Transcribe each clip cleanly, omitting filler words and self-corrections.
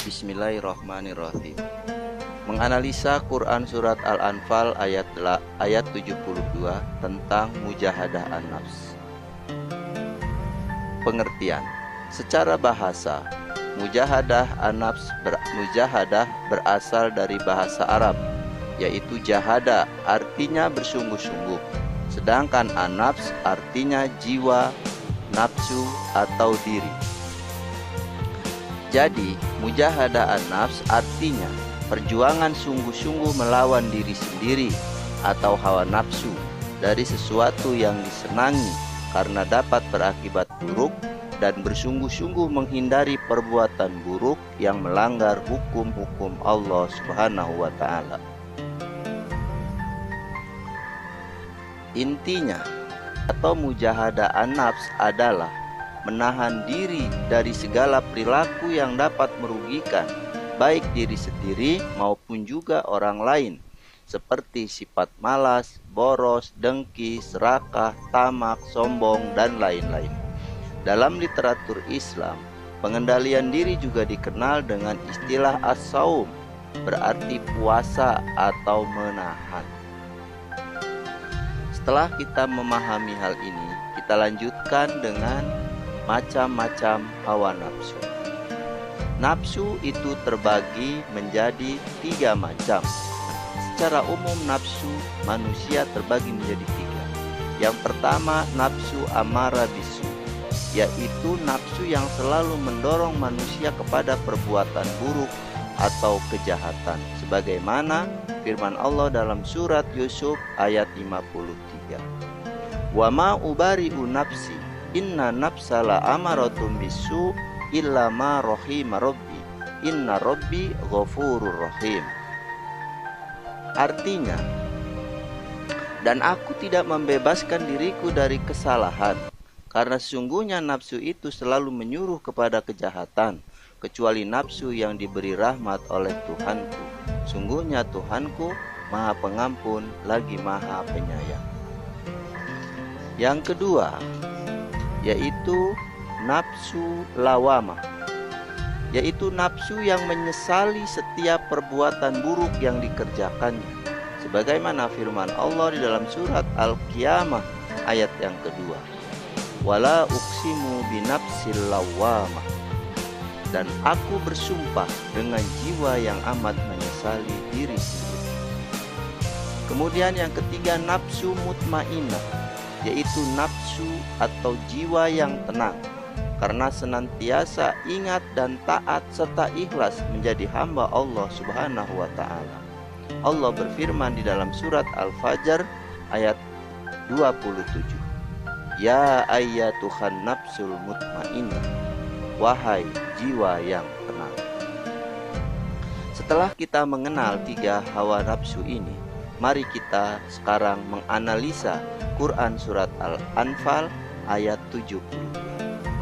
Bismillahirrahmanirrahim. Menganalisa Quran surat Al-Anfal ayat 72 tentang mujahadah an-nafs. Pengertian. Secara bahasa, mujahadah an-nafs berasal dari bahasa Arab, yaitu jahada, artinya bersungguh-sungguh. Sedangkan an-nafs artinya jiwa, nafsu atau diri. Jadi, mujahadah an-nafs artinya perjuangan sungguh-sungguh melawan diri sendiri atau hawa nafsu dari sesuatu yang disenangi karena dapat berakibat buruk, dan bersungguh-sungguh menghindari perbuatan buruk yang melanggar hukum-hukum Allah Subhanahu wa Ta'ala. Intinya, atau mujahadah an-nafs adalah menahan diri dari segala perilaku yang dapat merugikan baik diri sendiri maupun juga orang lain, seperti sifat malas, boros, dengki, serakah, tamak, sombong, dan lain-lain. Dalam literatur Islam, pengendalian diri juga dikenal dengan istilah as-saum, berarti puasa atau menahan. Setelah kita memahami hal ini, kita lanjutkan dengan macam-macam hawa nafsu. Nafsu itu terbagi menjadi 3 macam. Secara umum nafsu manusia terbagi menjadi 3. Yang pertama, nafsu amarah bisu, yaitu nafsu yang selalu mendorong manusia kepada perbuatan buruk atau kejahatan, sebagaimana firman Allah dalam surat Yusuf ayat 53. Wa ma ubari'u nafsi inna nafsala amaratum bisu illa ma rahima rabbi inna rabbi ghafurur rahim. Artinya, dan aku tidak membebaskan diriku dari kesalahan, karena sesungguhnya nafsu itu selalu menyuruh kepada kejahatan, kecuali nafsu yang diberi rahmat oleh Tuhanku. Sungguhnya Tuhanku Maha Pengampun lagi Maha Penyayang. Yang kedua, yaitu nafsu lawamah, yaitu nafsu yang menyesali setiap perbuatan buruk yang dikerjakannya, sebagaimana firman Allah di dalam surat Al-Qiyamah ayat yang kedua. Wala uqsimu binafsil lawamah, dan aku bersumpah dengan jiwa yang amat menyesali diri sendiri. Kemudian yang ketiga, nafsu mutmainnah, yaitu nafsu atau jiwa yang tenang, karena senantiasa ingat dan taat serta ikhlas menjadi hamba Allah Subhanahu wa Ta'ala. Allah berfirman di dalam surat Al-Fajr ayat 27. Ya ayyatuhan nafsul mutmainnah, wahai jiwa yang tenang. Setelah kita mengenal 3 hawa nafsu ini, mari kita sekarang menganalisa Quran surat Al-Anfal ayat 72.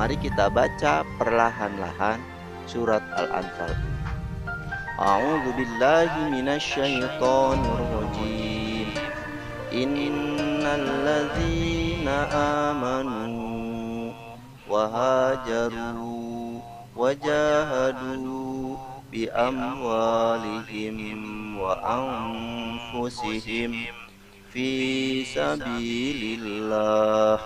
Mari kita baca perlahan-lahan surat Al-Anfal ini. A'udzu billahi minasyaitonir rajim. Innal ladzina amanu wa hajaru wa jahadu bi amwalihim wa anfusihim fi sabilillah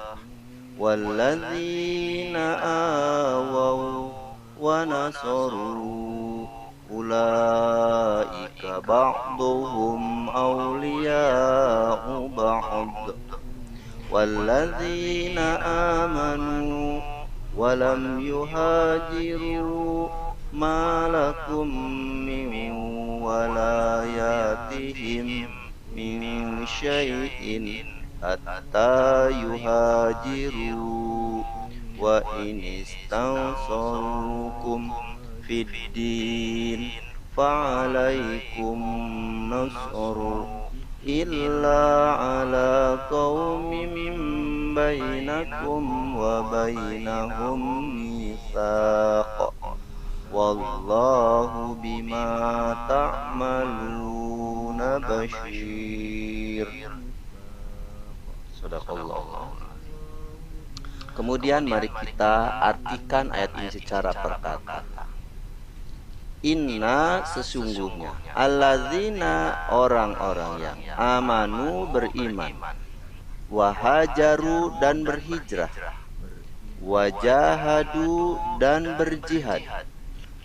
walladzina awaw wa nasaru ulaika ba'duhum awliya'u ba'd walladzina amanu wa lam yuhajiru ma lakum min walayatihim min syai'in hatta yuhajiru wa in istansarukum fid din fa'alaikum nasru illa ala qaumin bainakum wa bainahum mitsaq wallahu bima ta'maluna basyir. Sadaqallah. Kemudian mari kita artikan ayat ini secara per kata. Inna sesungguhnya alladzina orang-orang yang amanu beriman, wahajaru dan berhijrah, wajahadu dan berjihad,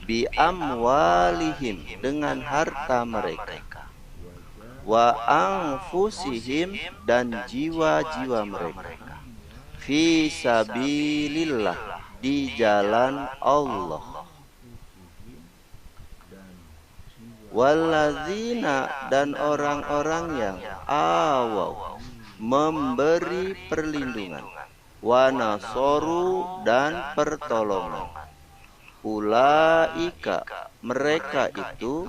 bi amwalihim dengan harta mereka, wa anfusihim dan jiwa-jiwa mereka, fi sabilillah di jalan Allah. Walladzina dan orang-orang yang awaw memberi perlindungan, wa nasoru dan pertolongan, ulaika mereka itu,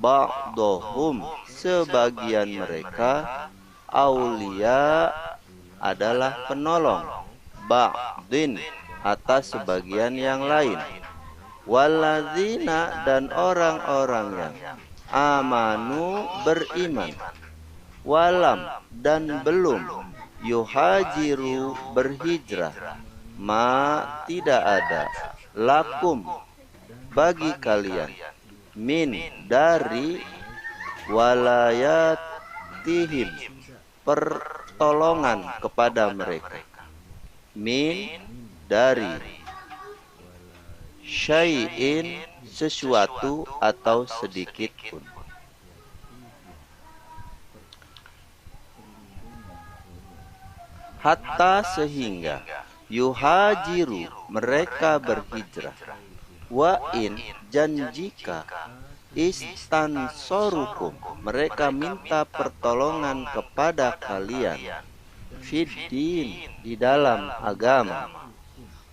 ba'dohum sebagian mereka, aulia adalah penolong, ba'din atas sebagian yang lain. Walladzina dan orang-orang yang amanu beriman, walam dan belum, yuhajiru berhijrah, ma tidak ada, lakum bagi kalian, min dari, walayatihim pertolongan kepada mereka, min dari, syai'in sesuatu atau sedikit pun. Hatta sehingga, yuhajiru mereka berhijrah, wa in dan jika, istansorukum mereka minta pertolongan kepada kalian, fiddin di dalam agama,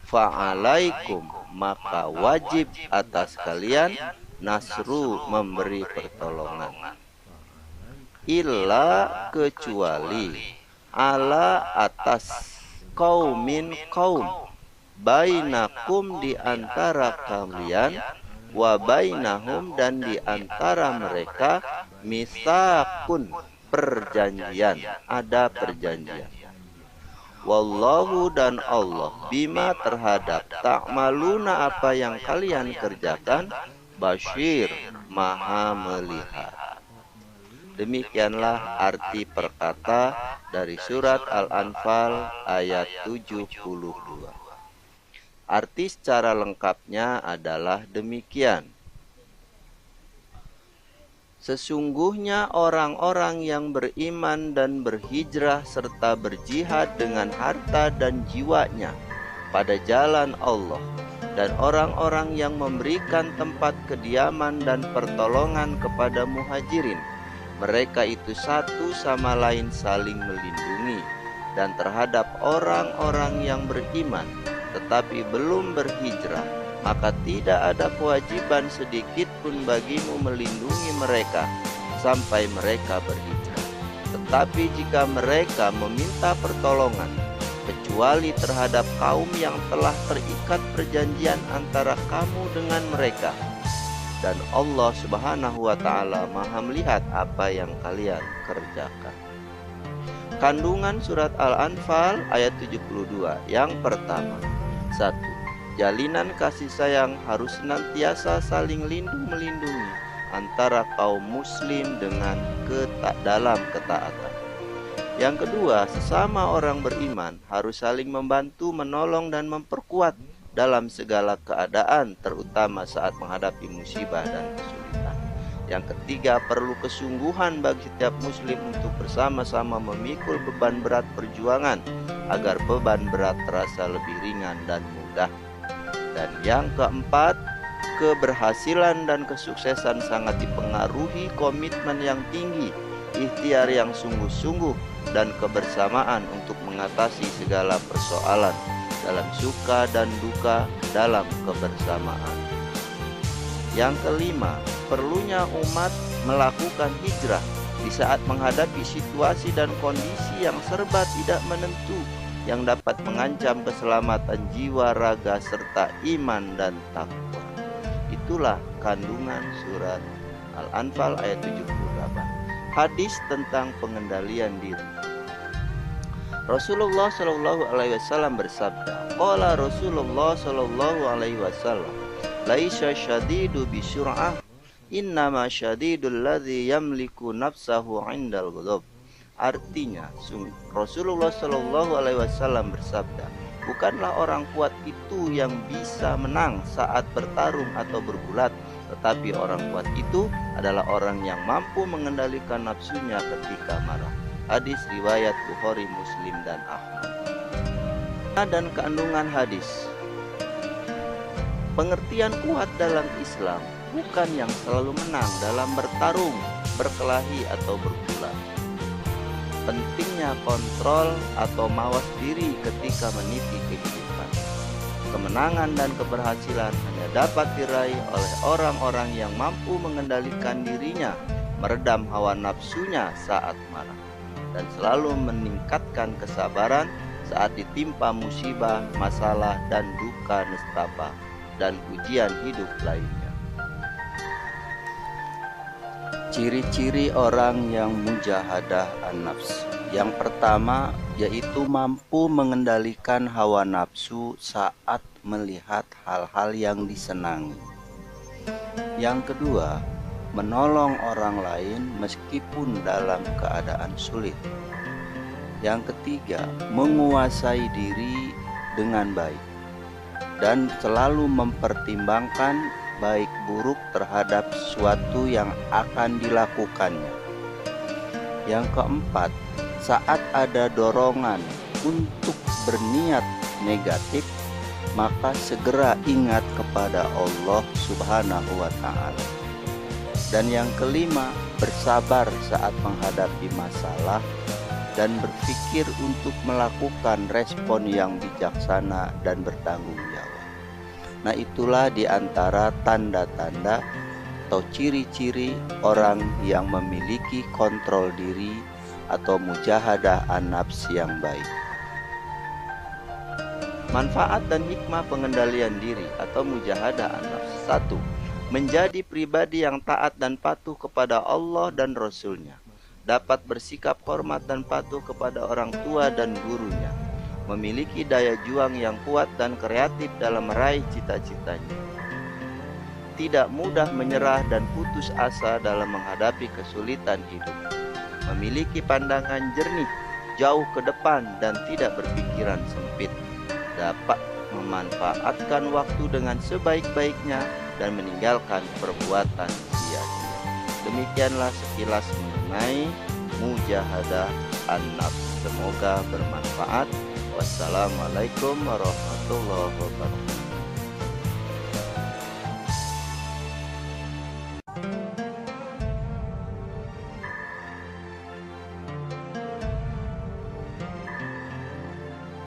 fa'alaikum maka wajib atas kalian nasru memberi pertolongan, illa kecuali, ala atas kaumin kaum, bainakum di antara kalian, wa bainahum dan di antara mereka, misakun perjanjian, ada perjanjian. Wallahu dan Allah bima terhadap ta'maluna apa yang kalian kerjakan, basyir maha melihat. Demikianlah arti perkata dari surat Al-Anfal ayat 72. Arti secara lengkapnya adalah demikian. Sesungguhnya orang-orang yang beriman dan berhijrah serta berjihad dengan harta dan jiwanya pada jalan Allah, dan orang-orang yang memberikan tempat kediaman dan pertolongan kepada muhajirin, mereka itu satu sama lain saling melindungi, dan terhadap orang-orang yang beriman tetapi belum berhijrah, maka tidak ada kewajiban sedikit pun bagimu melindungi mereka sampai mereka berhijrah. Tetapi jika mereka meminta pertolongan, kecuali terhadap kaum yang telah terikat perjanjian antara kamu dengan mereka, dan Allah Subhanahu wa ta'ala maha melihat apa yang kalian kerjakan. Kandungan surat Al-Anfal ayat 72. Yang pertama, 1. Jalinan kasih sayang harus senantiasa saling lindung-melindungi antara kaum muslim dengan dalam ketaatan. Yang kedua, sesama orang beriman harus saling membantu, menolong dan memperkuat dalam segala keadaan, terutama saat menghadapi musibah dan kesulitan. Yang ketiga, perlu kesungguhan bagi setiap muslim untuk bersama-sama memikul beban berat perjuangan agar beban berat terasa lebih ringan dan mudah. Dan yang keempat, keberhasilan dan kesuksesan sangat dipengaruhi komitmen yang tinggi, ikhtiar yang sungguh-sungguh, dan kebersamaan untuk mengatasi segala persoalan dalam suka dan duka dalam kebersamaan. Yang kelima, perlunya umat melakukan hijrah di saat menghadapi situasi dan kondisi yang serba tidak menentu, yang dapat mengancam keselamatan jiwa, raga, serta iman dan takwa. Itulah kandungan surat Al-Anfal ayat 78. Hadis tentang pengendalian diri. Rasulullah Shallallahu Alaihi Wasallam bersabda, qala Rasulullah Shallallahu Alaihi Wasallam, laisa syadidu bisyur'ah, innama syadidul ladzi yamliku nafsahu 'indal ghadab. Artinya, Rasulullah Shallallahu Alaihi Wasallam bersabda, bukanlah orang kuat itu yang bisa menang saat bertarung atau bergulat, tetapi orang kuat itu adalah orang yang mampu mengendalikan nafsunya ketika marah. Hadis riwayat Bukhari, Muslim, dan Ahmad. Dan kandungan hadis. Pengertian kuat dalam Islam bukan yang selalu menang dalam bertarung, berkelahi, atau bergulat. Pentingnya kontrol atau mawas diri ketika meniti kehidupan. Kemenangan dan keberhasilan hanya dapat diraih oleh orang-orang yang mampu mengendalikan dirinya, meredam hawa nafsunya saat marah, dan selalu meningkatkan kesabaran saat ditimpa musibah, masalah, dan duka nestapa dan ujian hidup lainnya. Ciri-ciri orang yang mujahadah an-nafs. Yang pertama yaitu mampu mengendalikan hawa nafsu saat melihat hal-hal yang disenangi. Yang kedua, menolong orang lain meskipun dalam keadaan sulit. Yang ketiga, menguasai diri dengan baik dan selalu mempertimbangkan baik buruk terhadap sesuatu yang akan dilakukannya. Yang keempat, saat ada dorongan untuk berniat negatif, maka segera ingat kepada Allah Subhanahu wa Ta'ala. Dan yang kelima, bersabar saat menghadapi masalah dan berpikir untuk melakukan respon yang bijaksana dan bertanggung jawab. Nah, itulah di antara tanda-tanda atau ciri-ciri orang yang memiliki kontrol diri atau mujahadah an-nafs yang baik. Manfaat dan hikmah pengendalian diri atau mujahadah an-nafs. 1. Menjadi pribadi yang taat dan patuh kepada Allah dan Rasul-Nya. Dapat bersikap hormat dan patuh kepada orang tua dan gurunya. Memiliki daya juang yang kuat dan kreatif dalam meraih cita-citanya. Tidak mudah menyerah dan putus asa dalam menghadapi kesulitan hidup. Memiliki pandangan jernih, jauh ke depan dan tidak berpikiran sempit. Dapat memanfaatkan waktu dengan sebaik-baiknya dan meninggalkan perbuatan sia-sia. Demikianlah sekilas mengenai mujahadah an-nafs. Semoga bermanfaat. Wassalamualaikum warahmatullahi wabarakatuh.